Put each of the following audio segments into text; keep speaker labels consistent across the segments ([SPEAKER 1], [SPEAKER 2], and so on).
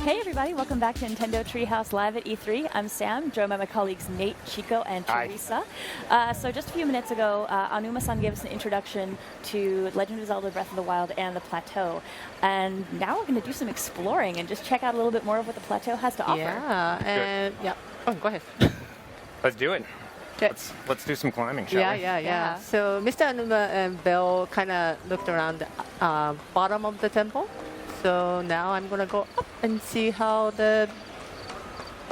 [SPEAKER 1] Hey everybody, welcome back to Nintendo Treehouse Live at E3. I'm Sam, joined by my colleagues Nate, Chico, and Teresa. So just a few minutes ago, Anuma-san gave us an introduction to Legend of Zelda Breath of the Wild and the Plateau. And now we're going to do some exploring and just check out a little bit more of what the Plateau has to offer.
[SPEAKER 2] Yeah, and Oh, go ahead.
[SPEAKER 3] Let's do it. Let's do some climbing, shall we?
[SPEAKER 2] Yeah. So Mr. Anuma and Bill kind of looked around the bottom of the temple. So now I'm going to go up and see how the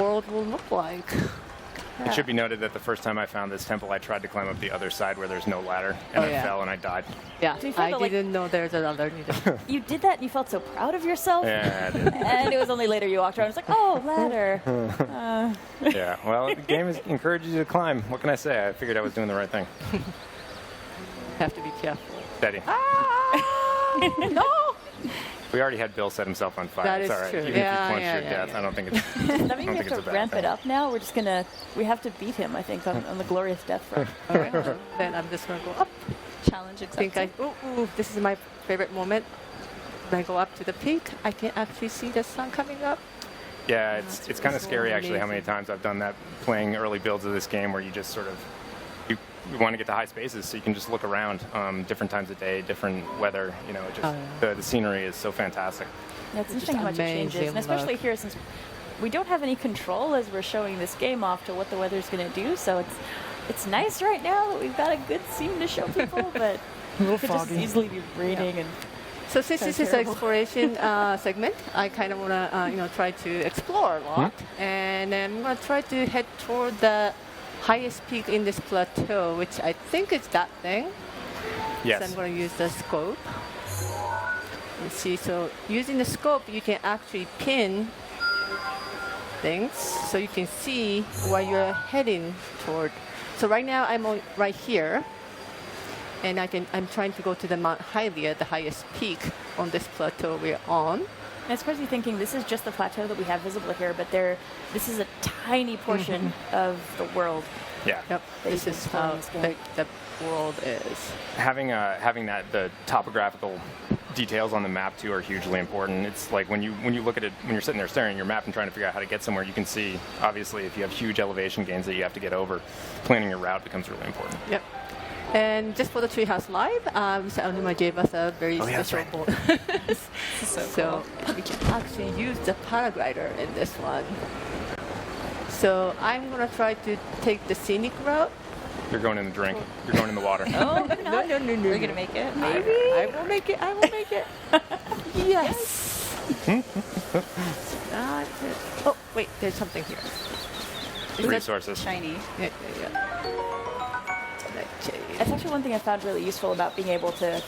[SPEAKER 2] world will look like.
[SPEAKER 3] It should be noted that the first time I found this temple, I tried to climb up the other side where there's no ladder, and I fell and I died.
[SPEAKER 2] Yeah, I didn't know there's a ladder neither.
[SPEAKER 1] You did that and you felt so proud of yourself?
[SPEAKER 3] Yeah, I did.
[SPEAKER 1] And it was only later you walked around and was like, oh, ladder.
[SPEAKER 3] Yeah, well, the game encourages you to climb. What can I say? I figured I was doing the right thing.
[SPEAKER 2] Have to be careful.
[SPEAKER 3] Steady.
[SPEAKER 2] No!
[SPEAKER 3] We already had Bill set himself on fire.
[SPEAKER 2] That
[SPEAKER 3] it's
[SPEAKER 2] is
[SPEAKER 3] all right.
[SPEAKER 2] true.
[SPEAKER 3] Even if he plunged to your death, I don't think it's.
[SPEAKER 1] Does that mean we have to ramp it up now? We're just going to, we have to beat him, I think, on the glorious death front.
[SPEAKER 2] All right, then I'm just going to go up.
[SPEAKER 1] Challenge accepted.
[SPEAKER 2] Ooh, this is my favorite moment. When I go up to the peak, I can actually see the sun coming up.
[SPEAKER 3] Yeah, it's kind of scary actually how many times I've done that playing early builds of this game where you just sort of you want to get to high spaces so you can just look around different times of day, different weather. You know, just the scenery is so fantastic.
[SPEAKER 1] Yeah, it's interesting how much it changes, and especially here since we don't have any control as we're showing this game off to what the weather's going to do. So it's nice right now that we've got a good scene to show people, but it could just easily be raining and.
[SPEAKER 2] So since this is an exploration segment, I kind of want to try to explore a lot, and I'm going to try to head toward the highest peak in this plateau, which I think is that thing.
[SPEAKER 3] Yes.
[SPEAKER 2] So I'm going to use the scope. You see, so using the scope, you can actually pin things, so you can see where you're heading toward. So right now I'm right here. And I'm trying to go to the Mount Hylia, the highest peak on this plateau we're on.
[SPEAKER 1] And it's crazy thinking this is just the plateau that we have visible here, but this is a tiny portion of the world.
[SPEAKER 3] Yeah.
[SPEAKER 2] Yep. This is how big the world is.
[SPEAKER 3] Having the topographical details on the map too are hugely important. It's like when you look at it, when you're sitting there staring at your map and trying to figure out how to get somewhere, you can see obviously if you have huge elevation gains that you have to get over, planning your route becomes really important.
[SPEAKER 2] Yep. And just for the Treehouse Live, Mr. Anuma gave us a very special board. So we can actually use the paraglider in this one. So I'm going to try to take the scenic route.
[SPEAKER 3] You're going in the drink. You're going in the water.
[SPEAKER 1] Oh,
[SPEAKER 2] no.
[SPEAKER 1] We're going to make it.
[SPEAKER 2] Maybe. I will make it. Yes. Oh, wait, there's something here.
[SPEAKER 3] Resources.
[SPEAKER 1] Shiny.
[SPEAKER 2] Yeah.
[SPEAKER 1] That's actually one thing I found really useful about being able to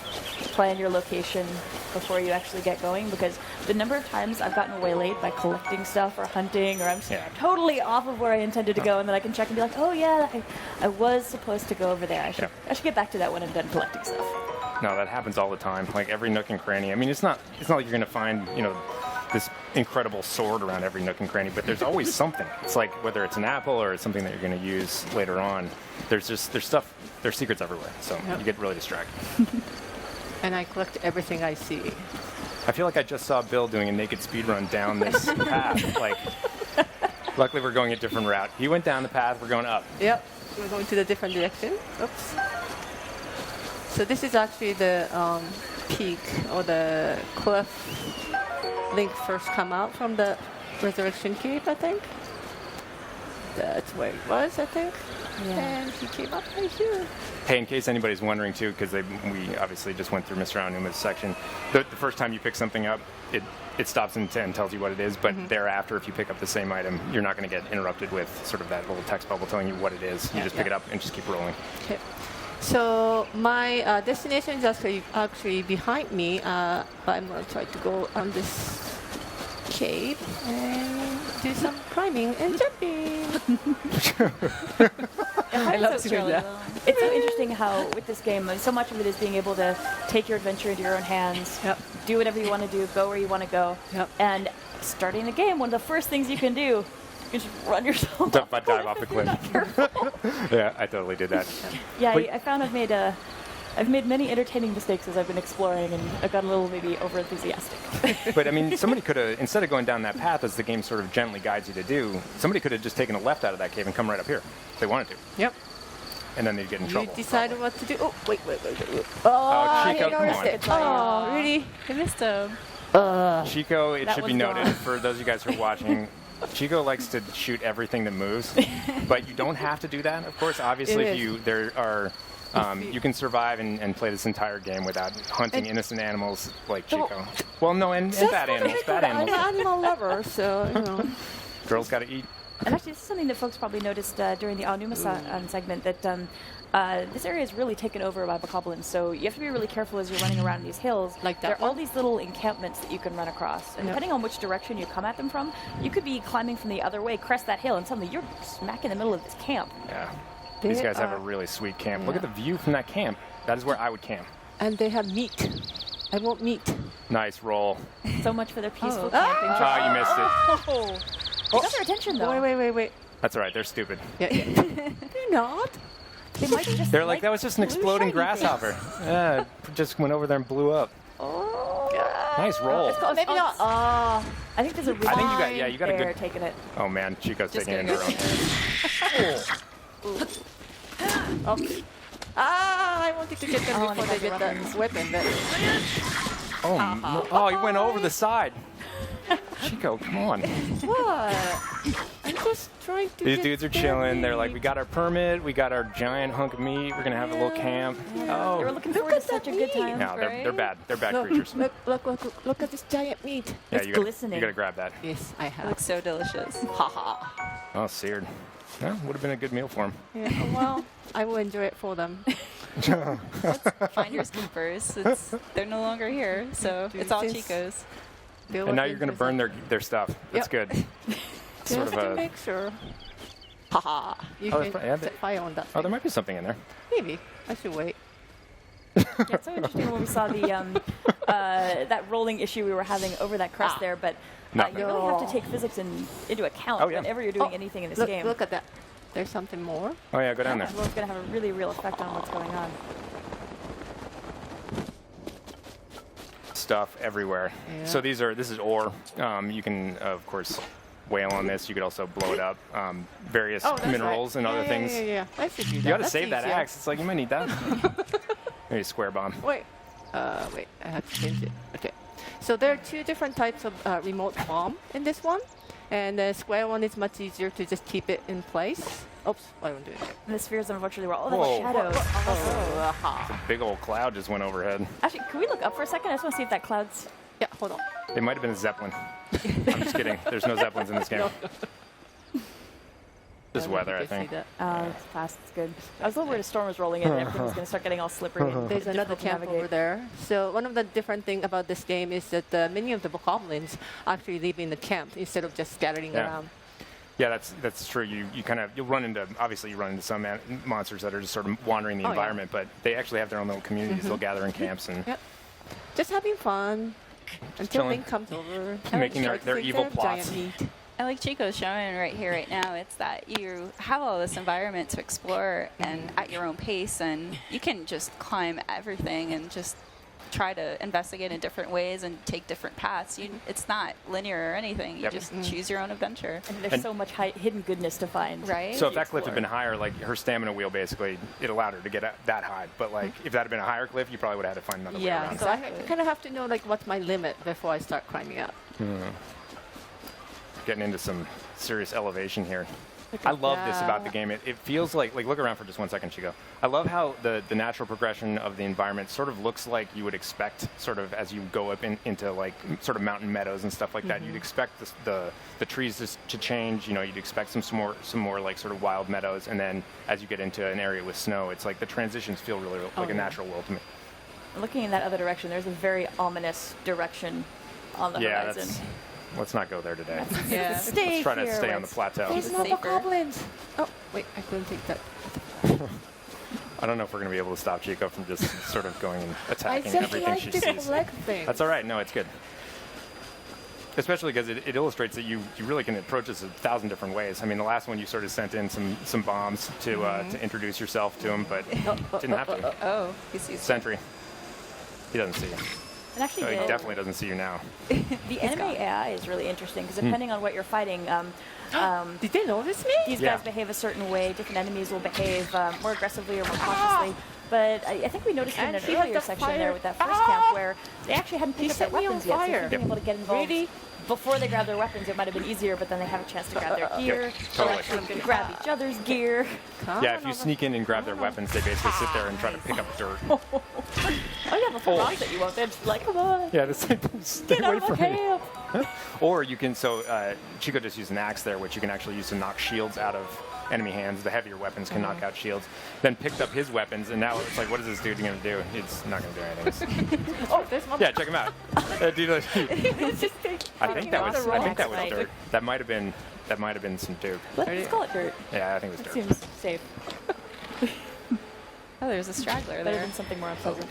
[SPEAKER 1] plan your location before you actually get going, because the number of times I've gotten waylaid by collecting stuff or hunting, or I'm totally off of where I intended to go, and then I can check and be like, oh yeah, I was supposed to go over there. I should get back to that when I'm done collecting stuff.
[SPEAKER 3] No, that happens all the time. Like every nook and cranny. I mean, it's not like you're going to find, this incredible sword around every nook and cranny, but there's always something. It's like whether it's an apple or it's something that you're going to use later on. There's secrets everywhere, so you get really distracted.
[SPEAKER 2] And I collect everything I see.
[SPEAKER 3] I feel like I just saw Bill doing a naked speed run down this path. Like, luckily we're going a different route. He went down the path, we're going up.
[SPEAKER 2] Yep, we're going to the different direction. Oops. So this is actually the peak or the cliff Link first come out from the Resurrection Cave, I think. That's where it was, I think. Yeah. And he came up right here.
[SPEAKER 3] Hey, in case anybody's wondering too, because we obviously just went through Mr. Aonuma's section, the first time you pick something up, it stops and tells you what it is, but thereafter, if you pick up the same item, you're not going to get interrupted with sort of that little text bubble telling you what it is. You just pick it up and just keep rolling.
[SPEAKER 2] Okay. So my destination is actually behind me, but I'm going to try to go on this cave and do some climbing and jumping. I love doing that.
[SPEAKER 1] It's so interesting how with this game, so much of it is being able to take your adventure into your own hands, do whatever you want to do, go where you want to go, and starting the game, one of the first things you can do is just run yourself off
[SPEAKER 3] dive off the cliff. Yeah, I totally did that.
[SPEAKER 1] Yeah, I found I've made I've made many entertaining mistakes as I've been exploring, and I've got a little maybe over enthusiastic.
[SPEAKER 3] But I mean, somebody could have, instead of going down that path as the game sort of gently guides you to do, somebody could have just taken a left out of that cave and come right up here if they wanted to.
[SPEAKER 2] Yep.
[SPEAKER 3] And then they'd get in
[SPEAKER 2] You
[SPEAKER 3] trouble.
[SPEAKER 2] decided what to do. Oh, wait.
[SPEAKER 3] Oh,
[SPEAKER 2] I
[SPEAKER 3] Chico, come
[SPEAKER 2] noticed
[SPEAKER 3] on.
[SPEAKER 2] it. Oh, really?
[SPEAKER 4] I missed him.
[SPEAKER 3] Chico, it
[SPEAKER 1] That
[SPEAKER 3] should be
[SPEAKER 1] was
[SPEAKER 3] noted
[SPEAKER 1] wrong.
[SPEAKER 3] for those of you guys who are watching, Chico likes to shoot everything that moves, but you don't have to do that. Of course, obviously,
[SPEAKER 2] It
[SPEAKER 3] if you there are, you can survive and play this entire game without hunting innocent animals like Chico. Well, no, and bad animals. Bad
[SPEAKER 2] I'm
[SPEAKER 3] animals.
[SPEAKER 2] an animal lover, so you know.
[SPEAKER 3] Girls got to eat.
[SPEAKER 1] And actually, this is something that folks probably noticed during the Aonuma segment, that this area is really taken over by bokoblins. So you have to be really careful as you're running around these hills.
[SPEAKER 2] Like that
[SPEAKER 1] there are all
[SPEAKER 2] one?
[SPEAKER 1] these little encampments that you can run across. And
[SPEAKER 2] Yep.
[SPEAKER 1] depending on which direction you come at them from, you could be climbing from the other way, crest that hill, and suddenly you're smack in the middle of this camp.
[SPEAKER 3] Yeah. These
[SPEAKER 2] They
[SPEAKER 3] guys have a
[SPEAKER 2] are-
[SPEAKER 3] really sweet camp. Look
[SPEAKER 2] Yeah.
[SPEAKER 3] at the view from that camp. That is where I would camp.
[SPEAKER 2] And they have meat. I want meat.
[SPEAKER 3] Nice roll.
[SPEAKER 1] So much for their peaceful
[SPEAKER 4] Oh.
[SPEAKER 1] camping.
[SPEAKER 3] Ah, you missed it.
[SPEAKER 2] Oh.
[SPEAKER 1] You got their attention, though.
[SPEAKER 2] Wait.
[SPEAKER 3] That's all right. They're stupid.
[SPEAKER 2] Yeah. They're not.
[SPEAKER 1] They might just
[SPEAKER 3] They're like, that was just an
[SPEAKER 1] blue
[SPEAKER 3] exploding
[SPEAKER 1] shiny
[SPEAKER 3] grasshopper. Yeah, it just went over there and blew up.
[SPEAKER 2] Oh.
[SPEAKER 3] Nice roll.
[SPEAKER 1] It's called-
[SPEAKER 2] Maybe not.
[SPEAKER 1] I think there's a
[SPEAKER 3] I think you got,
[SPEAKER 1] line
[SPEAKER 3] yeah, you got a
[SPEAKER 1] there
[SPEAKER 3] good.
[SPEAKER 1] taking it.
[SPEAKER 3] Oh man, Chico's
[SPEAKER 4] Just
[SPEAKER 3] taking it in
[SPEAKER 4] gonna
[SPEAKER 3] her
[SPEAKER 4] go
[SPEAKER 3] own.
[SPEAKER 2] Okay. I wanted to get them
[SPEAKER 1] Oh, and
[SPEAKER 2] before
[SPEAKER 1] they
[SPEAKER 2] they
[SPEAKER 1] got
[SPEAKER 2] get
[SPEAKER 1] the
[SPEAKER 2] that weapon, but
[SPEAKER 3] Oh, no. Oh, he went over the side. Chico, come on.
[SPEAKER 2] what? I'm just trying to.
[SPEAKER 3] These
[SPEAKER 2] get
[SPEAKER 3] dudes are
[SPEAKER 2] their
[SPEAKER 3] chilling. They're like, we
[SPEAKER 2] meat.
[SPEAKER 3] got our permit, we got our giant hunk of meat. We're gonna have a little camp.
[SPEAKER 1] They were
[SPEAKER 3] Oh,
[SPEAKER 1] looking forward to such a good time.
[SPEAKER 3] no, they're bad. They're bad
[SPEAKER 2] Look,
[SPEAKER 3] creatures.
[SPEAKER 2] look at this giant meat.
[SPEAKER 3] Yeah,
[SPEAKER 1] it's
[SPEAKER 3] you gotta
[SPEAKER 1] glistening.
[SPEAKER 3] grab that.
[SPEAKER 2] Yes, I
[SPEAKER 4] It
[SPEAKER 2] have.
[SPEAKER 4] looks so delicious.
[SPEAKER 2] Haha.
[SPEAKER 3] Oh, seared. Yeah, would have been a good meal for him.
[SPEAKER 2] Yeah, well, I will enjoy it for them.
[SPEAKER 4] Finders keepers. They're no longer here, so
[SPEAKER 2] Dude,
[SPEAKER 4] it's all
[SPEAKER 2] since-
[SPEAKER 4] Chico's.
[SPEAKER 3] And now you're gonna burn their stuff. That's
[SPEAKER 2] Yep.
[SPEAKER 3] good. Sort
[SPEAKER 2] Just
[SPEAKER 3] of
[SPEAKER 2] to
[SPEAKER 3] a.
[SPEAKER 2] make sure. Haha. You
[SPEAKER 3] Oh,
[SPEAKER 2] can
[SPEAKER 3] that's yeah,
[SPEAKER 2] set fire on that.
[SPEAKER 3] Oh, there
[SPEAKER 2] thing.
[SPEAKER 3] might be something in there.
[SPEAKER 2] Maybe. I should wait.
[SPEAKER 1] Yeah, it's so interesting when we saw the that rolling issue we were having over that crest there, but you
[SPEAKER 3] Nothing.
[SPEAKER 1] really have to take physics into account
[SPEAKER 3] Oh, yeah.
[SPEAKER 1] whenever you're doing
[SPEAKER 2] Oh,
[SPEAKER 1] anything in this
[SPEAKER 2] Look,
[SPEAKER 1] game.
[SPEAKER 2] look at that. There's something more.
[SPEAKER 3] Oh yeah, go down there.
[SPEAKER 1] Well, it's going to have a really real effect on what's going on.
[SPEAKER 3] Stuff everywhere.
[SPEAKER 2] Yeah.
[SPEAKER 3] So this is ore. You can of course whale on this. You could also blow it up. Various
[SPEAKER 2] Oh, that's
[SPEAKER 3] minerals
[SPEAKER 2] right.
[SPEAKER 3] and other
[SPEAKER 2] Yeah,
[SPEAKER 3] things.
[SPEAKER 2] Yeah. I should do that.
[SPEAKER 3] You got to
[SPEAKER 2] That's
[SPEAKER 3] save that
[SPEAKER 2] easier.
[SPEAKER 3] axe. It's like you might need that. Maybe a square bomb.
[SPEAKER 2] Wait, I have to change it. Okay. So there are two different types of remote bomb in this one, and the square one is much easier to just keep it in place. Oops, I don't do it.
[SPEAKER 1] And the spheres, unfortunately, were all the
[SPEAKER 3] Whoa.
[SPEAKER 1] shadows.
[SPEAKER 2] Oh, aha.
[SPEAKER 3] Big old cloud just went overhead.
[SPEAKER 1] Actually, can we look up for a second? I just want to see if that cloud's...
[SPEAKER 2] Yeah, hold on.
[SPEAKER 3] It might have been a zeppelin. I'm just kidding. There's no zeppelins in this game. Just
[SPEAKER 2] I
[SPEAKER 3] weather, I
[SPEAKER 2] don't
[SPEAKER 3] think.
[SPEAKER 2] see that.
[SPEAKER 1] It's fast, it's good. I was a little worried a storm was rolling in and everything was going to start getting all slippery. And
[SPEAKER 2] There's another
[SPEAKER 1] difficult to
[SPEAKER 2] camp
[SPEAKER 1] navigate.
[SPEAKER 2] over there. So one of the different thing about this game is that many of the bokoblins actually live in the camp instead of just scattering
[SPEAKER 3] Yeah.
[SPEAKER 2] around.
[SPEAKER 3] Yeah, that's true. You'll run into some monsters that are just sort of wandering the
[SPEAKER 2] Oh, yeah.
[SPEAKER 3] environment, but they actually have their own little communities. They'll gather in camps and
[SPEAKER 2] Yep. Just having fun until
[SPEAKER 3] chilling.
[SPEAKER 2] Link comes over.
[SPEAKER 3] Making
[SPEAKER 2] Tries
[SPEAKER 3] their
[SPEAKER 2] to take
[SPEAKER 3] evil
[SPEAKER 2] care of giant
[SPEAKER 3] plots.
[SPEAKER 2] meat.
[SPEAKER 4] I like Chico's showing right here, right now. It's that you have all this environment to explore and at your own pace, and you can just climb everything and just try to investigate in different ways and take different paths. It's not linear or anything. You
[SPEAKER 3] Yep.
[SPEAKER 4] just choose your own adventure.
[SPEAKER 1] And there's
[SPEAKER 3] And-
[SPEAKER 1] so much hidden goodness to find.
[SPEAKER 4] Right?
[SPEAKER 3] So if that cliff had
[SPEAKER 1] explore.
[SPEAKER 3] been higher, like her stamina wheel basically, it allowed her to get that high. But like if that had been a higher cliff, you probably would have had to find another way
[SPEAKER 2] Yeah,
[SPEAKER 3] around.
[SPEAKER 2] so I
[SPEAKER 4] Exactly.
[SPEAKER 2] kind of have to know like what's my limit before I start climbing up.
[SPEAKER 3] Getting into some serious elevation here.
[SPEAKER 2] Look
[SPEAKER 3] I
[SPEAKER 2] at
[SPEAKER 3] love this about the
[SPEAKER 2] that.
[SPEAKER 3] game. It feels like look around for just 1 second, Chico. I love how the natural progression of the environment sort of looks like you would expect, sort of as you go up into like sort of mountain meadows and stuff like that. You'd expect the trees to change. You know, you'd expect some more like sort of wild meadows, and then as you get into an area with snow, it's like the transitions feel really like a
[SPEAKER 2] yeah.
[SPEAKER 3] natural world to me.
[SPEAKER 1] Looking in that other direction, there's a very ominous direction on the
[SPEAKER 3] Yeah,
[SPEAKER 1] horizon.
[SPEAKER 3] let's not go there today.
[SPEAKER 4] Yeah.
[SPEAKER 1] Stay
[SPEAKER 3] Let's try to
[SPEAKER 1] here
[SPEAKER 3] stay
[SPEAKER 1] where
[SPEAKER 3] on the
[SPEAKER 1] it's-
[SPEAKER 3] plateau.
[SPEAKER 2] There's
[SPEAKER 4] It's
[SPEAKER 2] no
[SPEAKER 4] safer.
[SPEAKER 2] bokoblins. Oh, wait, I couldn't take that.
[SPEAKER 3] I don't know if we're going to be able to stop Chico from just sort of going and
[SPEAKER 2] I
[SPEAKER 3] attacking
[SPEAKER 2] just
[SPEAKER 3] everything
[SPEAKER 2] like
[SPEAKER 3] she
[SPEAKER 2] to
[SPEAKER 3] sees.
[SPEAKER 2] collect things.
[SPEAKER 3] That's all right. No, it's good. Especially because it illustrates that you really can approach this 1,000 different ways. I mean, the last one you sort of sent in some bombs to introduce yourself to him, but didn't have to.
[SPEAKER 4] Oh, he sees.
[SPEAKER 3] Sentry. He doesn't see you.
[SPEAKER 1] And actually,
[SPEAKER 3] No, he definitely doesn't see you now.
[SPEAKER 1] the enemy AI is really interesting because depending on what you're fighting,
[SPEAKER 2] Did they notice me?
[SPEAKER 1] these
[SPEAKER 3] Yeah.
[SPEAKER 1] guys behave a certain way. Different enemies will behave more aggressively or more cautiously. But I think we noticed in
[SPEAKER 2] And
[SPEAKER 1] an
[SPEAKER 2] he had
[SPEAKER 1] earlier
[SPEAKER 2] the
[SPEAKER 1] section
[SPEAKER 2] fire.
[SPEAKER 1] there with that first camp where they actually hadn't picked up their
[SPEAKER 2] set me on
[SPEAKER 1] weapons yet. So if
[SPEAKER 2] fire.
[SPEAKER 1] you'd been able to get involved
[SPEAKER 2] Really?
[SPEAKER 1] before they grab their weapons, it might have been easier, but then they have a chance to grab their gear. They'll
[SPEAKER 3] totally.
[SPEAKER 1] actually grab each other's gear.
[SPEAKER 3] Yeah, if you sneak in and grab their weapons, they basically sit there and try to pick up dirt.
[SPEAKER 1] Oh yeah, before Ross that you won't. They're just like, come on,
[SPEAKER 3] Yeah, just stay
[SPEAKER 1] get out
[SPEAKER 3] away
[SPEAKER 1] of our
[SPEAKER 3] from me.
[SPEAKER 1] camp.
[SPEAKER 3] Or you can, Chico just used an axe there, which you can actually use to knock shields out of enemy hands. The heavier weapons can knock out shields. Then picked up his weapons, and now it's like, what is this dude going to do? It's not going to do anything.
[SPEAKER 2] Oh, there's one.
[SPEAKER 3] Yeah, check him out. Dude,
[SPEAKER 2] It's just
[SPEAKER 3] I think that was
[SPEAKER 1] Right.
[SPEAKER 3] dirt. That might have been some duke.
[SPEAKER 1] Let's call it dirt.
[SPEAKER 3] Yeah, I think it was
[SPEAKER 1] It
[SPEAKER 3] dirt.
[SPEAKER 1] seems safe.
[SPEAKER 4] Oh, there's a straggler
[SPEAKER 1] Better
[SPEAKER 4] there.
[SPEAKER 1] than something more unpleasant.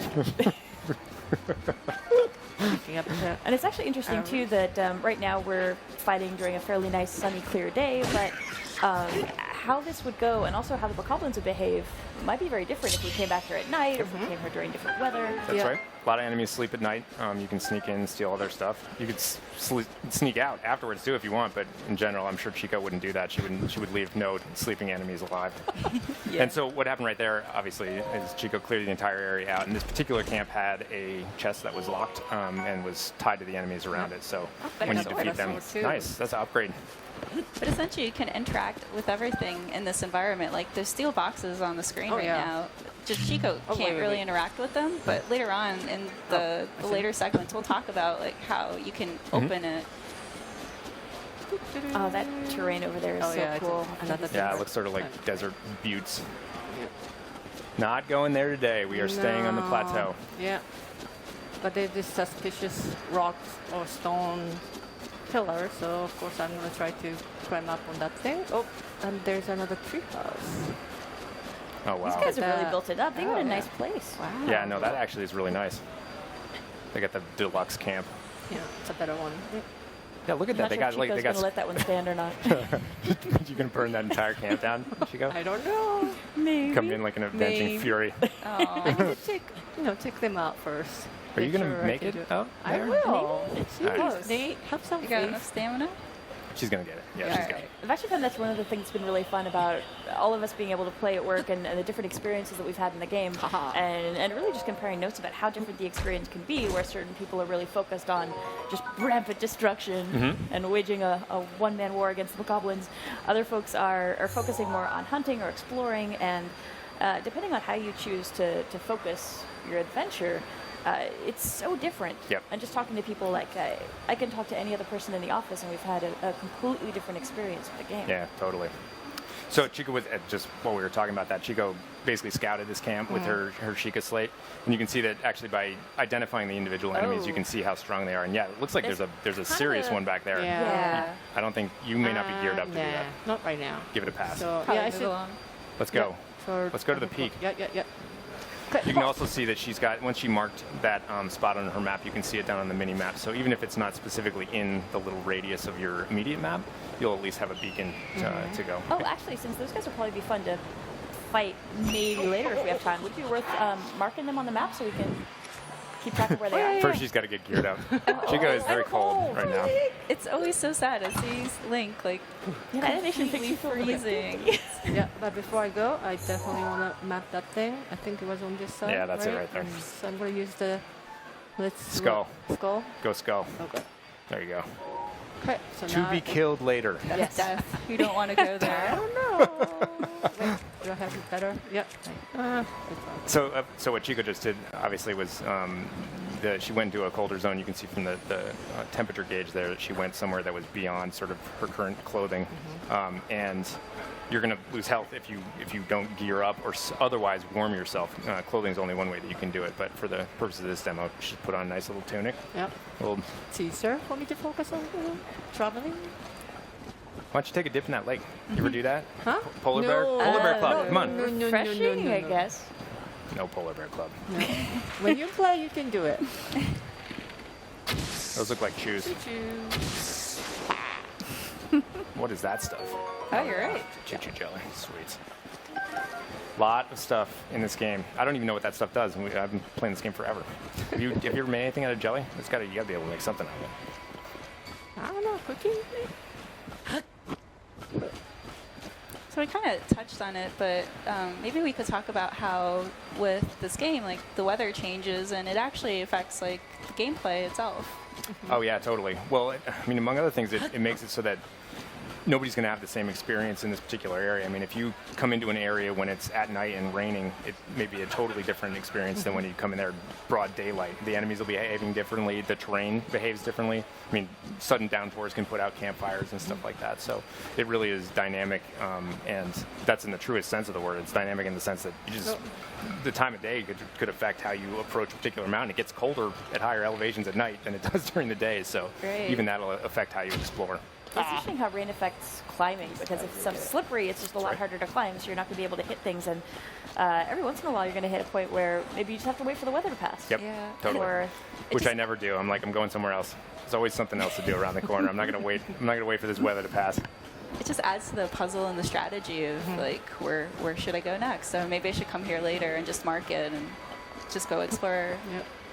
[SPEAKER 2] picking up the
[SPEAKER 1] And it's actually interesting too that right now we're fighting during a fairly nice, sunny, clear day, but how this would go and also how the bokoblins would behave might be very different if we came back here at night or if we came here during different weather.
[SPEAKER 3] That's right. A lot of enemies sleep at night. You can sneak in, steal all their stuff. You could sneak out afterwards too if you want, but in general, I'm sure Chico wouldn't do that. She would leave no sleeping enemies alive.
[SPEAKER 1] Yeah.
[SPEAKER 3] And so what happened right there, obviously, is Chico cleared the entire area out. And this particular camp had a chest that was locked and was tied to the enemies around it. So when you
[SPEAKER 2] sword.
[SPEAKER 3] defeat them,
[SPEAKER 2] Sword, too.
[SPEAKER 3] nice. That's an upgrade.
[SPEAKER 4] But essentially, you can interact with everything in this environment. Like there's steel boxes on the screen
[SPEAKER 2] Oh,
[SPEAKER 4] right
[SPEAKER 2] yeah.
[SPEAKER 4] now. Just Chico
[SPEAKER 2] Oh,
[SPEAKER 4] can't
[SPEAKER 2] wait,
[SPEAKER 4] really
[SPEAKER 2] wait.
[SPEAKER 4] interact with them. But later on in the later segments, we'll talk about like how you can open it.
[SPEAKER 1] Oh, that terrain over there is
[SPEAKER 2] Oh,
[SPEAKER 1] so
[SPEAKER 2] yeah, it's
[SPEAKER 1] cool.
[SPEAKER 2] another
[SPEAKER 3] Yeah, it
[SPEAKER 2] thing.
[SPEAKER 3] looks sort of like desert buttes. Not going there today. We are staying on the
[SPEAKER 2] No.
[SPEAKER 3] plateau.
[SPEAKER 2] Yeah. But there's this suspicious rocks or stone pillar, so of course I'm gonna try to climb up on that thing. Oh, and there's another tree house.
[SPEAKER 3] Oh, wow.
[SPEAKER 1] These guys have really
[SPEAKER 2] That-
[SPEAKER 1] built it up. They got
[SPEAKER 2] oh,
[SPEAKER 1] a
[SPEAKER 2] yeah.
[SPEAKER 1] nice place.
[SPEAKER 2] Wow.
[SPEAKER 3] Yeah, no, that actually is really nice. They got the deluxe camp.
[SPEAKER 2] Yeah, it's a better one.
[SPEAKER 3] Yeah, look at
[SPEAKER 1] I'm
[SPEAKER 3] that.
[SPEAKER 1] not
[SPEAKER 3] They
[SPEAKER 1] sure
[SPEAKER 3] got
[SPEAKER 1] Chico's
[SPEAKER 3] like they
[SPEAKER 1] gonna
[SPEAKER 3] got.
[SPEAKER 1] let that one stand or not.
[SPEAKER 3] You can burn that entire camp down, Chico.
[SPEAKER 2] I don't know.
[SPEAKER 1] Maybe.
[SPEAKER 3] Come in like an avenging
[SPEAKER 2] Maybe.
[SPEAKER 3] fury.
[SPEAKER 4] Oh,
[SPEAKER 2] I need to take them out first.
[SPEAKER 3] Are you gonna
[SPEAKER 2] sure I
[SPEAKER 3] make
[SPEAKER 2] can
[SPEAKER 3] it
[SPEAKER 2] do
[SPEAKER 3] out
[SPEAKER 2] I
[SPEAKER 3] there?
[SPEAKER 2] will.
[SPEAKER 3] Alright.
[SPEAKER 2] They have some
[SPEAKER 4] you got
[SPEAKER 2] faith.
[SPEAKER 4] enough stamina?
[SPEAKER 3] She's gonna get it. Yeah, she's got it.
[SPEAKER 1] I've actually found that's one of the things that's been really fun about all of us being able to play at work and the different experiences that we've had in the game.
[SPEAKER 2] Haha.
[SPEAKER 1] And really just comparing notes about how different the experience can be, where certain people are really focused on just rampant destruction and waging a one-man war against the goblins. Other folks are focusing more on hunting or exploring, and depending on how you choose to focus your adventure, it's so different.
[SPEAKER 3] Yep.
[SPEAKER 1] And just talking to people, like I can talk to any other person in the office, and we've had a completely different experience with the game.
[SPEAKER 3] Yeah, totally. So Chico was just while we were talking about that, Chico basically scouted this camp with her Sheikah slate, and you can see that actually by identifying the individual enemies, you can see how strong they are. And yeah, it looks like there's a serious one back there.
[SPEAKER 2] Yeah.
[SPEAKER 3] I don't think you may not be geared up to do
[SPEAKER 2] Nah,
[SPEAKER 3] that.
[SPEAKER 2] not right now.
[SPEAKER 3] Give it a pass.
[SPEAKER 2] So
[SPEAKER 4] Probably
[SPEAKER 2] yeah, I
[SPEAKER 4] move
[SPEAKER 2] should.
[SPEAKER 4] along.
[SPEAKER 3] Let's go.
[SPEAKER 2] for
[SPEAKER 3] Let's go to the
[SPEAKER 2] other
[SPEAKER 3] peak.
[SPEAKER 2] Yeah.
[SPEAKER 3] You can also see that she's got, once she marked that spot on her map, you can see it down on the mini map. So even if it's not specifically in the little radius of your immediate map, you'll at least have a beacon to go.
[SPEAKER 1] Oh, actually, since those guys will probably be fun to fight maybe later if we have time, would it be worth marking them on the map so we can keep track of where they are?
[SPEAKER 3] First, she's got to get geared up. Chico is very cold right now.
[SPEAKER 4] It's always so sad to see Link like
[SPEAKER 1] Yeah, that animation makes
[SPEAKER 4] completely
[SPEAKER 1] you feel really
[SPEAKER 4] freezing.
[SPEAKER 2] Yeah, but before I go, I definitely want to map that thing. I think it was on this side.
[SPEAKER 3] Yeah, that's it right there.
[SPEAKER 2] So I'm going to use the
[SPEAKER 3] Skull.
[SPEAKER 2] Skull.
[SPEAKER 3] Go skull.
[SPEAKER 2] Okay.
[SPEAKER 3] There you go.
[SPEAKER 2] Okay. So
[SPEAKER 3] To
[SPEAKER 2] now
[SPEAKER 3] be killed later.
[SPEAKER 2] Yes.
[SPEAKER 4] Death. You don't want to go
[SPEAKER 2] I
[SPEAKER 4] there.
[SPEAKER 2] don't know. Wait, do I have it better? Yep. It's fine.
[SPEAKER 3] So what Chico just did, obviously, was she went into a colder zone. You can see from the temperature gauge there that she went somewhere that was beyond sort of her current clothing, and you're going to lose health if you don't gear up or otherwise warm yourself. Clothing is only one way that you can do it, but for the purpose of this demo, you should put on a nice little tunic.
[SPEAKER 2] Yep.
[SPEAKER 3] Well,
[SPEAKER 2] It's easier for me to focus on traveling.
[SPEAKER 3] why don't you take a dip in that lake? You ever do that?
[SPEAKER 2] Huh?
[SPEAKER 3] Polar bear?
[SPEAKER 2] No.
[SPEAKER 3] Polar bear club.
[SPEAKER 2] No,
[SPEAKER 3] Come on.
[SPEAKER 2] no, no,
[SPEAKER 1] Refreshing,
[SPEAKER 2] no, no,
[SPEAKER 1] I
[SPEAKER 2] no.
[SPEAKER 1] guess.
[SPEAKER 3] No polar bear club.
[SPEAKER 2] No. When you play, you can do it.
[SPEAKER 3] Those look like shoes. What is that stuff?
[SPEAKER 4] Oh, you're right.
[SPEAKER 3] Choo-choo jelly. Sweet. Lot of stuff in this game. I don't even know what that stuff does. And I've been playing this game forever. Have you ever made anything out of jelly? You gotta be able to make something out of it.
[SPEAKER 2] I don't know, cooking?
[SPEAKER 4] So we kind of touched on it, but maybe we could talk about how with this game, like the weather changes and it actually affects like the gameplay itself.
[SPEAKER 3] Oh yeah, totally. Well, I mean, among other things, it makes it so that nobody's going to have the same experience in this particular area. I mean, if you come into an area when it's at night and raining, it may be a totally different experience than when you come in there broad daylight. The enemies will be behaving differently. The terrain behaves differently. I mean, sudden downpours can put out campfires and stuff like that. So it really is dynamic, and that's in the truest sense of the word. It's dynamic in the sense that the time of day could affect how you approach a particular mountain. It gets colder at higher elevations at night than it does during the day. So even that'll affect how you explore.
[SPEAKER 1] It's interesting how rain affects climbing, because if it's slippery, it's just a lot harder to climb, so you're not going to be able to hit things. And every once in a while, you're going to hit a point where maybe you just have to wait for the weather to pass.
[SPEAKER 3] Yep,
[SPEAKER 4] Yeah.
[SPEAKER 3] totally. Which I never do. I'm going somewhere else. There's always something else to do around the corner. I'm not going to wait. I'm not going to wait for this weather to pass.
[SPEAKER 4] It just adds to the puzzle and the strategy of like where should I go next? So maybe I should come here later and just mark it and just go explore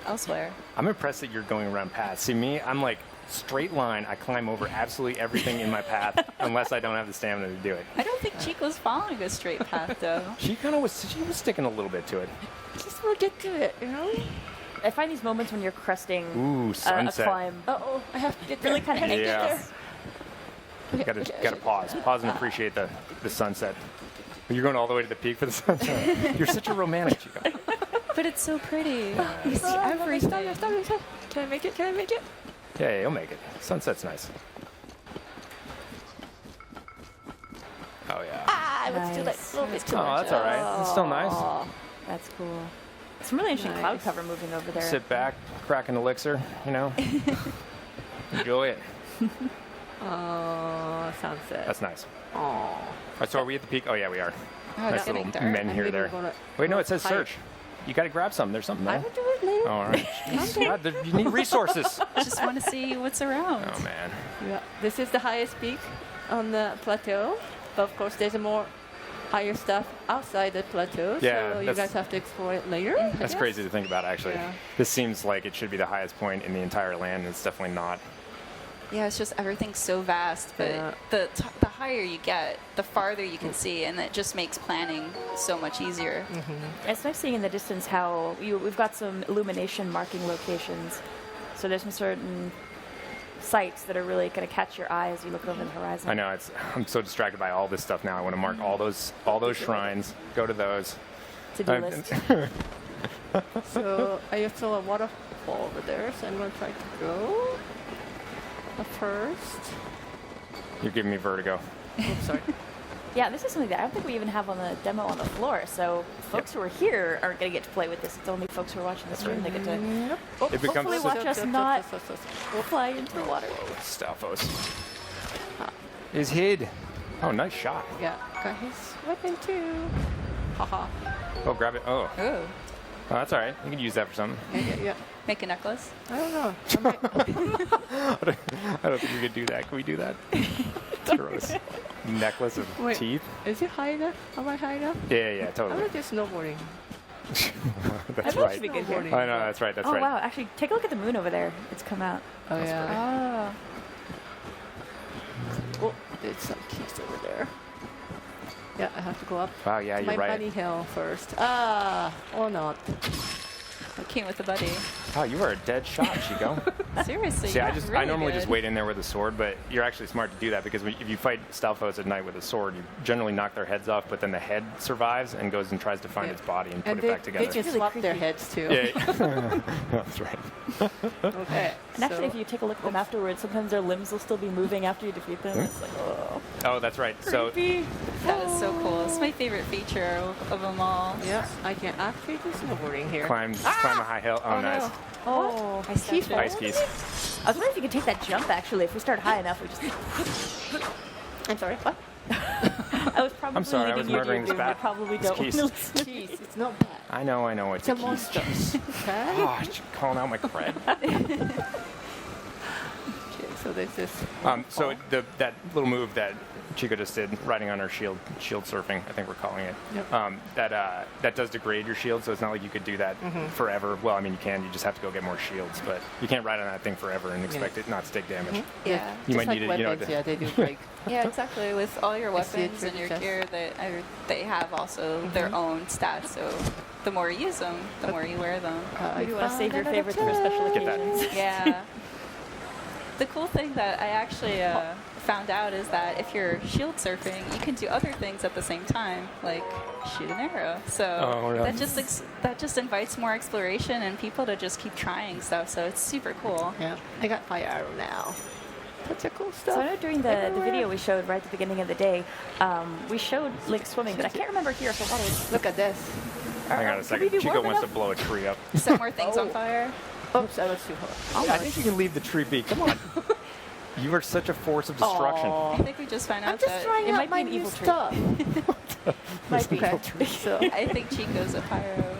[SPEAKER 4] elsewhere.
[SPEAKER 3] I'm impressed that you're going around paths. See me, I'm like straight line. I climb over absolutely everything in my path unless I don't have the stamina to do it.
[SPEAKER 4] I don't think Chico's following a straight path though.
[SPEAKER 3] She was sticking a little bit to it.
[SPEAKER 2] Just want to get to it, you know?
[SPEAKER 1] I find these moments when you're cresting
[SPEAKER 3] Ooh,
[SPEAKER 1] a
[SPEAKER 3] sunset.
[SPEAKER 1] climb
[SPEAKER 2] Uh-oh, I have to get
[SPEAKER 1] really kind of
[SPEAKER 3] Yeah. Gotta pause and appreciate the sunset. You're going all the way to the peak for the sunset. You're such a romantic, Chico.
[SPEAKER 4] But it's so pretty. You see everything.
[SPEAKER 2] Stop. Can I make it?
[SPEAKER 3] Yeah, you'll make it. Sunset's nice. Oh yeah.
[SPEAKER 2] Let's do that a little bit too
[SPEAKER 3] Oh,
[SPEAKER 2] much.
[SPEAKER 3] that's all right. It's still nice.
[SPEAKER 1] Aw, that's cool. Some really interesting cloud
[SPEAKER 2] Nice.
[SPEAKER 1] cover moving over there.
[SPEAKER 3] Sit back, crack an elixir, you know. Enjoy it.
[SPEAKER 2] Oh, sunset.
[SPEAKER 3] That's nice.
[SPEAKER 2] Oh.
[SPEAKER 3] All right, so are we at the peak? Oh yeah, we are.
[SPEAKER 4] Oh,
[SPEAKER 3] Nice
[SPEAKER 4] it's
[SPEAKER 3] little
[SPEAKER 4] getting dark.
[SPEAKER 3] men here there. Wait, no, it says search. You got to grab some. There's something
[SPEAKER 2] I
[SPEAKER 3] there.
[SPEAKER 2] will do it later.
[SPEAKER 3] All right. God, you need resources.
[SPEAKER 4] Just want to see what's around.
[SPEAKER 3] Oh man.
[SPEAKER 2] Yeah, this is the highest peak on the plateau. But of course, there's more higher stuff outside the plateau.
[SPEAKER 3] Yeah,
[SPEAKER 2] so you
[SPEAKER 3] that's-
[SPEAKER 2] guys have to explore it later.
[SPEAKER 3] That's crazy to think about, actually.
[SPEAKER 2] Yeah.
[SPEAKER 3] This seems like it should be the highest point in the entire land, and it's definitely not.
[SPEAKER 4] Yeah, it's just everything's so vast, but
[SPEAKER 2] Yeah.
[SPEAKER 4] the higher you get, the farther you can see, and that just makes planning so much easier.
[SPEAKER 1] It's nice seeing in the distance how we've got some illumination marking locations. So there's some certain sites that are really going to catch your eye as you look over the horizon.
[SPEAKER 3] I know, I'm so distracted by all this stuff now. I want to mark all those shrines, go to those.
[SPEAKER 1] To-do list.
[SPEAKER 2] So I just saw a waterfall over there, so I'm going to try to go first.
[SPEAKER 3] You're giving me vertigo.
[SPEAKER 2] Oops, sorry.
[SPEAKER 1] Yeah, this is something that I don't think we even have on the demo on the floor. So folks who are here aren't going to get to play with this. It's only folks who are watching the stream that get to
[SPEAKER 3] It becomes
[SPEAKER 1] hopefully
[SPEAKER 3] so-
[SPEAKER 1] watch us not fly into the water.
[SPEAKER 3] Stalfos. Is hid. Oh, nice shot.
[SPEAKER 2] Yeah, got his weapon too. Haha.
[SPEAKER 3] Oh, grab it. Oh,
[SPEAKER 4] Ooh,
[SPEAKER 3] that's all right. You can use that for something.
[SPEAKER 2] Yeah.
[SPEAKER 4] make a necklace.
[SPEAKER 2] I don't know.
[SPEAKER 3] I don't think we could do that. Can we do that? It's gross. Necklace of
[SPEAKER 2] Wait.
[SPEAKER 3] teeth.
[SPEAKER 2] Is it high enough? Am I high enough?
[SPEAKER 3] Yeah,
[SPEAKER 2] I'm
[SPEAKER 3] totally.
[SPEAKER 2] not just snowboarding.
[SPEAKER 3] That's
[SPEAKER 1] That
[SPEAKER 3] right.
[SPEAKER 1] should be good here.
[SPEAKER 3] I know, that's right. That's
[SPEAKER 1] Oh
[SPEAKER 3] right.
[SPEAKER 1] wow! Actually, take a look at the moon over there. It's come out.
[SPEAKER 2] Oh
[SPEAKER 3] That's
[SPEAKER 2] yeah.
[SPEAKER 4] Oh,
[SPEAKER 2] Oh, there's some keys over there. Yeah, I have to go up
[SPEAKER 3] Wow, yeah,
[SPEAKER 2] to
[SPEAKER 3] you're
[SPEAKER 2] my
[SPEAKER 3] right.
[SPEAKER 2] bunny hill first. Or not.
[SPEAKER 4] I came with a buddy.
[SPEAKER 3] Oh, you are a dead shot, Chico.
[SPEAKER 4] Seriously.
[SPEAKER 3] See, I
[SPEAKER 4] really
[SPEAKER 3] normally just
[SPEAKER 4] good.
[SPEAKER 3] wait in there with a sword, but you're actually smart to do that because if you fight Stalfos at night with a sword, you generally knock their heads off, but then the head survives and goes and tries to find
[SPEAKER 2] Yeah.
[SPEAKER 3] its body and put
[SPEAKER 2] And
[SPEAKER 3] it back together.
[SPEAKER 2] they just
[SPEAKER 1] Really
[SPEAKER 2] swap their
[SPEAKER 1] creepy.
[SPEAKER 2] heads too.
[SPEAKER 3] Yeah, that's right.
[SPEAKER 2] Okay.
[SPEAKER 1] And actually,
[SPEAKER 2] so-
[SPEAKER 1] if you take a look at them afterwards, sometimes their limbs will still be moving after you defeat them. It's like, oh,
[SPEAKER 3] Oh, that's right. So
[SPEAKER 1] creepy.
[SPEAKER 4] That is so cool. It's my favorite feature of them all.
[SPEAKER 2] Yeah, I can actually do snowboarding here.
[SPEAKER 3] climb a high hill. Oh, nice.
[SPEAKER 2] No. Oh,
[SPEAKER 4] I stepped in.
[SPEAKER 3] Ice skis.
[SPEAKER 1] I was wondering if you could take that jump. Actually, if we start high enough, we just.
[SPEAKER 2] I'm sorry. What?
[SPEAKER 1] I was probably
[SPEAKER 3] I'm sorry, I
[SPEAKER 1] leading
[SPEAKER 3] was
[SPEAKER 1] you to
[SPEAKER 3] murdering
[SPEAKER 1] your
[SPEAKER 3] this
[SPEAKER 1] doom. You
[SPEAKER 3] bat.
[SPEAKER 1] probably
[SPEAKER 3] This
[SPEAKER 1] don't want
[SPEAKER 3] keys.
[SPEAKER 1] to listen.
[SPEAKER 2] Jeez, it's not bad.
[SPEAKER 3] I know.
[SPEAKER 2] It's a monster. Okay.
[SPEAKER 3] Oh, she's calling out my cred.
[SPEAKER 2] So this is.
[SPEAKER 3] So that little move that Chico just did, riding on her shield surfing, I think we're calling it.
[SPEAKER 2] Yep.
[SPEAKER 3] That does degrade your shield, so it's not like you could do that forever. Well, I mean, you can. You just have to go get more shields, but you can't ride on that thing forever and expect it not to take damage.
[SPEAKER 4] Yeah.
[SPEAKER 3] You
[SPEAKER 2] Just
[SPEAKER 3] might need
[SPEAKER 2] like
[SPEAKER 3] it.
[SPEAKER 2] weapons, yeah, they do break.
[SPEAKER 4] Yeah, exactly. With all your
[SPEAKER 2] I see it
[SPEAKER 4] weapons
[SPEAKER 2] through
[SPEAKER 4] and
[SPEAKER 2] the
[SPEAKER 4] your
[SPEAKER 2] chest.
[SPEAKER 4] gear, they have also their own stats. So the more you use them, the more you wear them.
[SPEAKER 1] Maybe you want to save your
[SPEAKER 2] found
[SPEAKER 1] favorites for special
[SPEAKER 3] Get that.
[SPEAKER 1] occasions.
[SPEAKER 4] Yeah. The cool thing that I actually found out is that if you're shield surfing, you can do other things at the same time, like shoot an arrow. So
[SPEAKER 3] Oh, really?
[SPEAKER 4] that just invites more exploration and people to just keep trying stuff. So it's super cool.
[SPEAKER 2] Yeah, I got fire arrow now. Such a cool stuff.
[SPEAKER 1] So I know during the video we showed right at the beginning of the day, we showed Link swimming, but I can't remember here. So what
[SPEAKER 2] Look at this.
[SPEAKER 3] Hang on a second. Chico wants to blow a tree up.
[SPEAKER 4] Set more things on fire.
[SPEAKER 2] Oops, I was too hard.
[SPEAKER 3] I think you can leave the tree be. Come on. You are such a force of destruction.
[SPEAKER 4] I think we just found
[SPEAKER 2] I'm
[SPEAKER 4] out
[SPEAKER 2] just
[SPEAKER 4] that
[SPEAKER 2] trying
[SPEAKER 1] it
[SPEAKER 2] out
[SPEAKER 1] might be
[SPEAKER 2] my
[SPEAKER 1] an
[SPEAKER 2] new
[SPEAKER 1] evil tree.
[SPEAKER 2] stuff. Might be.
[SPEAKER 3] Okay.
[SPEAKER 2] So
[SPEAKER 4] I think Chico's a pyro.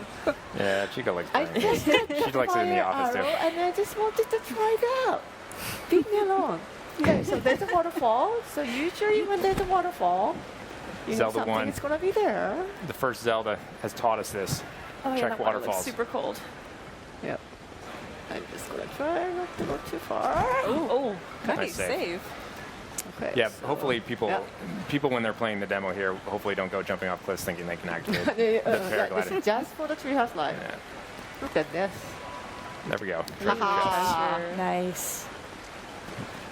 [SPEAKER 3] Yeah, Chico likes
[SPEAKER 2] I
[SPEAKER 3] fire.
[SPEAKER 2] just did
[SPEAKER 3] She likes it in the
[SPEAKER 2] fire
[SPEAKER 3] office, too.
[SPEAKER 2] arrow, and I just wanted to try it out. Leave me alone. Okay, so there's a waterfall. So usually when there's a waterfall, you
[SPEAKER 3] Zelda
[SPEAKER 2] know something
[SPEAKER 3] won.
[SPEAKER 2] is gonna be there.
[SPEAKER 3] The first Zelda has taught us this.
[SPEAKER 1] Oh, yeah,
[SPEAKER 3] Check
[SPEAKER 1] that water looks
[SPEAKER 3] waterfalls.
[SPEAKER 1] super cold.
[SPEAKER 2] Yep. I'm just gonna try not to go too far.
[SPEAKER 1] Oh,
[SPEAKER 4] Nice
[SPEAKER 3] save.
[SPEAKER 4] save.
[SPEAKER 2] Okay.
[SPEAKER 3] Yeah,
[SPEAKER 2] so-
[SPEAKER 3] hopefully people when they're playing the demo here, hopefully don't go jumping off cliffs thinking they can activate the
[SPEAKER 2] This
[SPEAKER 3] paraglider.
[SPEAKER 2] is just for the treehouse live.
[SPEAKER 3] Yeah,
[SPEAKER 2] Look at this.
[SPEAKER 3] there we go.
[SPEAKER 2] Haha.
[SPEAKER 4] Treasure.
[SPEAKER 1] nice.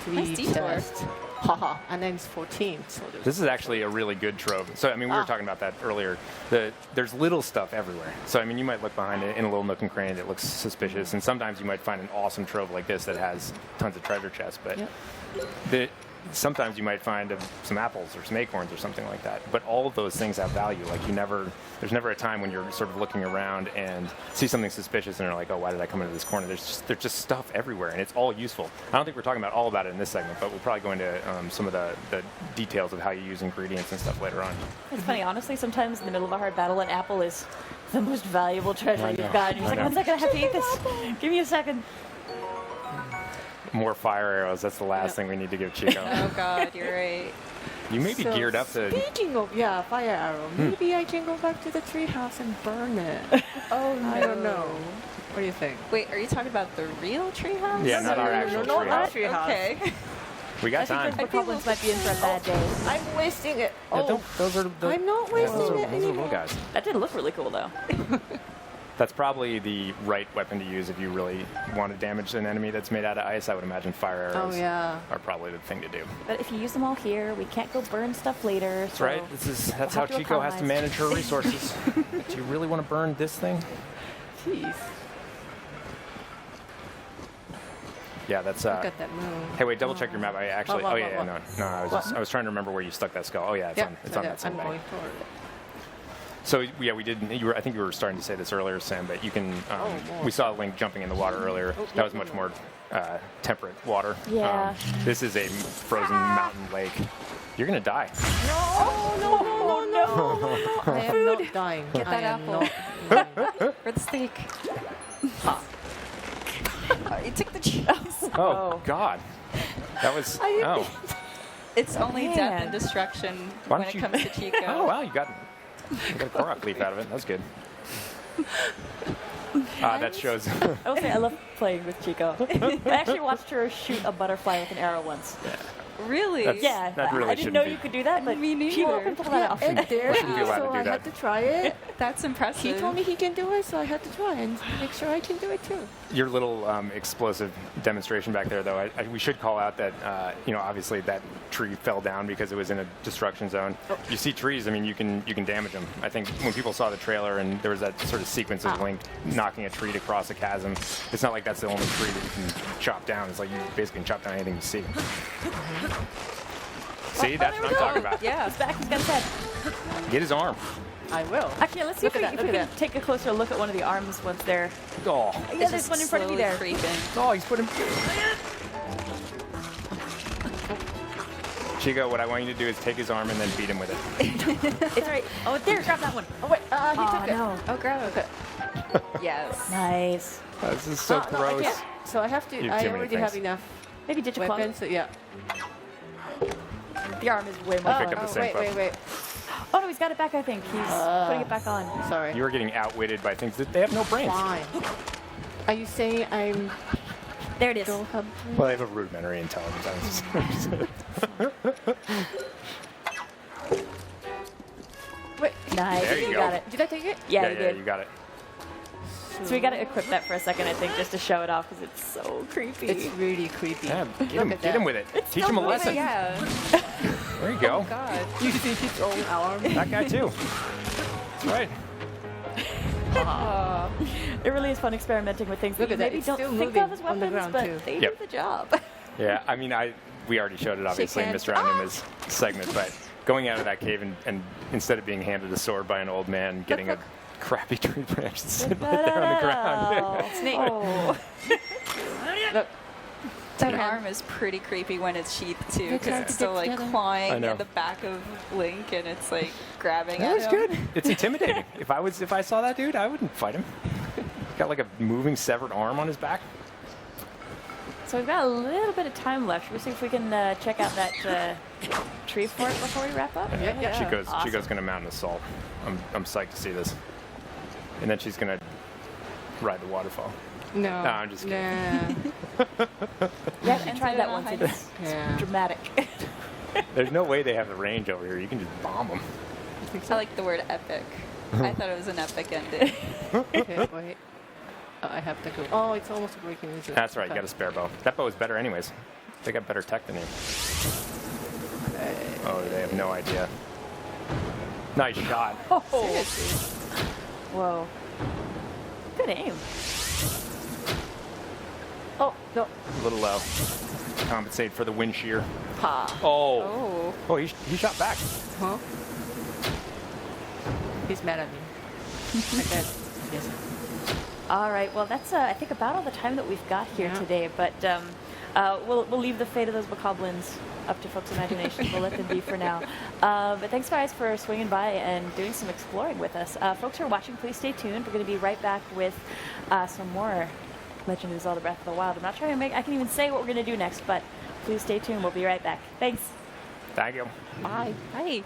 [SPEAKER 4] Nice detour.
[SPEAKER 2] chest. Haha. And then it's 14. So there's
[SPEAKER 3] This is actually a really good trove. So, I mean, we were talking about that earlier. There's little stuff everywhere. So, I mean, you might look behind it in a little nook and cranny that looks suspicious, and sometimes you might find an awesome trove like this that has tons of treasure chests. But sometimes you might find some apples or some acorns or something like that. But all of those things have value. Like, there's never a time when you're sort of looking around and see something suspicious and you're like, oh, why did I come into this corner? There's just stuff everywhere, and it's all useful. I don't think we're talking about all about it in this segment, but we'll probably go into some of the details of how you use ingredients and stuff later on.
[SPEAKER 1] It's funny, honestly, sometimes in the middle of a hard battle, an apple is the most valuable treasure
[SPEAKER 3] I know.
[SPEAKER 1] you've got. And you're
[SPEAKER 3] I
[SPEAKER 1] like,
[SPEAKER 3] know.
[SPEAKER 1] 1 second, I have to eat this. Give me a second.
[SPEAKER 3] More fire arrows. That's the last thing we need to give Chico.
[SPEAKER 4] Oh God, you're right.
[SPEAKER 3] You may be
[SPEAKER 2] So
[SPEAKER 3] geared up to.
[SPEAKER 2] Speaking of fire arrow, maybe I can go back to the treehouse and burn it.
[SPEAKER 4] Oh no.
[SPEAKER 2] I don't know. What do you think?
[SPEAKER 4] Wait, are you talking about the real treehouse?
[SPEAKER 3] Yeah, not our actual
[SPEAKER 2] not our
[SPEAKER 3] treehouse.
[SPEAKER 2] treehouse.
[SPEAKER 4] Okay.
[SPEAKER 3] We got
[SPEAKER 1] I
[SPEAKER 3] time.
[SPEAKER 1] think the goblins might be in for a bad day.
[SPEAKER 2] I'm wasting it.
[SPEAKER 3] Yeah, those are the.
[SPEAKER 2] I'm not
[SPEAKER 3] yeah,
[SPEAKER 2] wasting
[SPEAKER 3] those are
[SPEAKER 2] it
[SPEAKER 3] little
[SPEAKER 2] anymore.
[SPEAKER 3] guys.
[SPEAKER 1] That did look really cool, though.
[SPEAKER 3] That's probably the right weapon to use if you really want to damage an enemy that's made out of ice. I would imagine fire arrows
[SPEAKER 2] Oh yeah.
[SPEAKER 3] are probably the thing to do.
[SPEAKER 1] But if you use them all here, we can't go burn stuff later.
[SPEAKER 3] That's right. That's how
[SPEAKER 1] have to
[SPEAKER 3] Chico has to
[SPEAKER 1] economize.
[SPEAKER 3] manage her resources. Do you really want to burn this thing?
[SPEAKER 2] Jeez.
[SPEAKER 3] Yeah, that's.
[SPEAKER 2] Look at that moon.
[SPEAKER 3] Hey, wait, double check your map. I actually.
[SPEAKER 2] What,
[SPEAKER 3] Oh yeah,
[SPEAKER 2] what?
[SPEAKER 3] no. I was trying to remember where you stuck that skull. Oh yeah, it's on that same
[SPEAKER 2] I'm
[SPEAKER 3] bank.
[SPEAKER 2] going for it.
[SPEAKER 3] So yeah, we did. I think you were starting to say this earlier, Sam, but you can.
[SPEAKER 2] more.
[SPEAKER 3] We saw Link jumping in the water earlier. That was much more temperate water.
[SPEAKER 1] Yeah.
[SPEAKER 3] This is a frozen mountain lake. You're gonna die.
[SPEAKER 2] No. I am not dying.
[SPEAKER 4] Get that
[SPEAKER 2] I am
[SPEAKER 4] apple.
[SPEAKER 2] not dying.
[SPEAKER 4] For the steak. You took the cheese.
[SPEAKER 3] Oh God, that was. Oh,
[SPEAKER 4] It's only death
[SPEAKER 1] Man.
[SPEAKER 4] and destruction
[SPEAKER 3] Why
[SPEAKER 4] when
[SPEAKER 3] don't
[SPEAKER 4] it
[SPEAKER 3] you-
[SPEAKER 4] comes to Chico.
[SPEAKER 3] oh wow, you got a Korok leaf out of it. That was good. That shows.
[SPEAKER 1] I will say I love playing with Chico. I actually watched her shoot a butterfly with an arrow once.
[SPEAKER 4] Really?
[SPEAKER 3] That's-
[SPEAKER 1] Yeah,
[SPEAKER 3] that really
[SPEAKER 1] I didn't
[SPEAKER 3] shouldn't
[SPEAKER 1] know
[SPEAKER 3] be.
[SPEAKER 1] you could do that, but
[SPEAKER 4] Me neither.
[SPEAKER 1] she won't pull that off.
[SPEAKER 2] And there,
[SPEAKER 3] Shouldn't be allowed to
[SPEAKER 2] so
[SPEAKER 3] do
[SPEAKER 2] I
[SPEAKER 3] that.
[SPEAKER 2] had to try it.
[SPEAKER 4] That's impressive.
[SPEAKER 2] He told me he can do it, so I had to try and make sure I can do it too.
[SPEAKER 3] Your little explosive demonstration back there, though, we should call out that, obviously that tree fell down because it was in a destruction zone. You see trees, I mean, you can damage them. I think when people saw the trailer and there was that sort of sequence of Link knocking a tree to cross a chasm, it's not like that's the only tree that you can chop down. It's like you basically can chop down anything you see. See, that's
[SPEAKER 1] there
[SPEAKER 3] what
[SPEAKER 1] we
[SPEAKER 3] I'm
[SPEAKER 1] go.
[SPEAKER 3] talking about.
[SPEAKER 4] Yeah.
[SPEAKER 1] He's back, he's got his head.
[SPEAKER 3] Get his arm.
[SPEAKER 2] I will.
[SPEAKER 1] Actually, let's see
[SPEAKER 2] Look
[SPEAKER 1] if we,
[SPEAKER 2] at that,
[SPEAKER 1] if we
[SPEAKER 2] look
[SPEAKER 1] can
[SPEAKER 2] at
[SPEAKER 1] take a closer look at one of the arms once they're...
[SPEAKER 3] Oh,
[SPEAKER 1] Yeah, there's one in front of me there.
[SPEAKER 4] Creeping.
[SPEAKER 3] oh, he's putting. Chico, what I want you to do is take his arm and then beat him with it.
[SPEAKER 1] It's all right. Oh, there, grab that one.
[SPEAKER 2] Oh wait, he
[SPEAKER 1] Oh,
[SPEAKER 2] took it.
[SPEAKER 1] no.
[SPEAKER 4] Oh, gross. Yes.
[SPEAKER 1] Nice.
[SPEAKER 3] This is so
[SPEAKER 2] No, I
[SPEAKER 3] gross.
[SPEAKER 2] can't. So I have to.
[SPEAKER 3] You have
[SPEAKER 2] I
[SPEAKER 3] too many
[SPEAKER 2] already have
[SPEAKER 3] things.
[SPEAKER 2] enough.
[SPEAKER 1] Maybe ditch a clone.
[SPEAKER 2] weapons. Yeah.
[SPEAKER 1] The arm is way more
[SPEAKER 3] I picked
[SPEAKER 1] fun.
[SPEAKER 3] up the same
[SPEAKER 2] wait.
[SPEAKER 1] Oh no, he's got it back, I think. He's putting it back on.
[SPEAKER 2] Sorry.
[SPEAKER 3] You were getting outwitted by things that they have no brains.
[SPEAKER 2] Fine. Are you saying I'm
[SPEAKER 1] There it is.
[SPEAKER 2] don't have?
[SPEAKER 3] Well, they have a rudimentary intelligence.
[SPEAKER 2] Wait.
[SPEAKER 1] Nice.
[SPEAKER 3] There you go.
[SPEAKER 1] got it.
[SPEAKER 2] Did I take it?
[SPEAKER 1] Yeah, you
[SPEAKER 3] yeah,
[SPEAKER 1] did.
[SPEAKER 3] you got it.
[SPEAKER 1] So we got to equip that for a second, I think, just to show it off because it's so creepy.
[SPEAKER 2] It's really creepy.
[SPEAKER 3] Yeah,
[SPEAKER 2] Look
[SPEAKER 3] get
[SPEAKER 2] at that.
[SPEAKER 3] him with it. Teach him a lesson.
[SPEAKER 4] Yeah.
[SPEAKER 3] There you go.
[SPEAKER 2] God. Using his own arm.
[SPEAKER 3] That guy too. That's right.
[SPEAKER 1] It really is fun experimenting with things
[SPEAKER 2] Look
[SPEAKER 1] that you
[SPEAKER 2] at that,
[SPEAKER 1] maybe
[SPEAKER 2] it's
[SPEAKER 1] don't
[SPEAKER 2] still
[SPEAKER 1] think
[SPEAKER 2] moving
[SPEAKER 1] of as
[SPEAKER 2] on the
[SPEAKER 1] weapons,
[SPEAKER 2] ground,
[SPEAKER 1] but
[SPEAKER 2] too.
[SPEAKER 1] they
[SPEAKER 3] Yep.
[SPEAKER 1] do the job.
[SPEAKER 3] Yeah, I mean, we already showed it obviously in
[SPEAKER 2] hands.
[SPEAKER 3] Mr. Anima's segment, but going out of that cave and instead of being handed a sword by an old man, getting a crappy tree branch that's sitting right there on the ground.
[SPEAKER 2] Snake.
[SPEAKER 1] Oh.
[SPEAKER 2] Look.
[SPEAKER 4] That
[SPEAKER 2] Yeah.
[SPEAKER 4] arm is pretty creepy when it's sheathed too,
[SPEAKER 2] They're
[SPEAKER 4] because
[SPEAKER 2] trying
[SPEAKER 4] it's
[SPEAKER 2] to
[SPEAKER 4] still
[SPEAKER 2] get
[SPEAKER 4] like
[SPEAKER 2] together.
[SPEAKER 3] I
[SPEAKER 4] clawing
[SPEAKER 3] know.
[SPEAKER 4] at the back of Link, and it's like grabbing
[SPEAKER 3] That
[SPEAKER 4] at
[SPEAKER 3] was
[SPEAKER 4] him.
[SPEAKER 3] good. It's intimidating. If I saw that dude, I wouldn't fight him. Got like a moving severed arm on his back.
[SPEAKER 1] So we've got a little bit of time left. Should we see if we can check out that tree fort before we wrap up?
[SPEAKER 2] Yeah.
[SPEAKER 3] Chico's gonna mount an assault. I'm psyched to see this. And then she's gonna ride the waterfall.
[SPEAKER 2] No.
[SPEAKER 3] No, I'm just kidding.
[SPEAKER 2] Nah.
[SPEAKER 1] Yeah, I tried that once. It's
[SPEAKER 2] Yeah.
[SPEAKER 1] dramatic.
[SPEAKER 3] There's no way they have the range over here. You can just bomb them.
[SPEAKER 4] I like the word epic. I thought it was an epic ending.
[SPEAKER 2] Okay, wait. Oh, I have to go. Oh, it's almost breaking. Is it?
[SPEAKER 3] That's right. You got a spare bow. That bow is better anyways. They got better tech than you. Oh, they have no idea. Nice shot.
[SPEAKER 1] Whoa. Good aim.
[SPEAKER 2] Oh, no.
[SPEAKER 3] A little low. Compensate for the wind shear.
[SPEAKER 2] Ha.
[SPEAKER 3] Oh.
[SPEAKER 4] Oh.
[SPEAKER 3] He shot back.
[SPEAKER 2] Huh? He's mad at me. I bet. Yes.
[SPEAKER 1] All right. Well, that's I think about all the time that we've got here
[SPEAKER 2] Yeah.
[SPEAKER 1] today. But we'll leave the fate of those bokoblins up to folks' imaginations. We'll let them be for now. But thanks, guys, for swinging by and doing some exploring with us. Folks who are watching, please stay tuned. We're going to be right back with some more Legend of Zelda: Breath of the Wild. I'm not trying to make. I can even say what we're going to do next, but please stay tuned. We'll be right back. Thanks.
[SPEAKER 3] Thank you.
[SPEAKER 2] Bye.
[SPEAKER 4] Hi.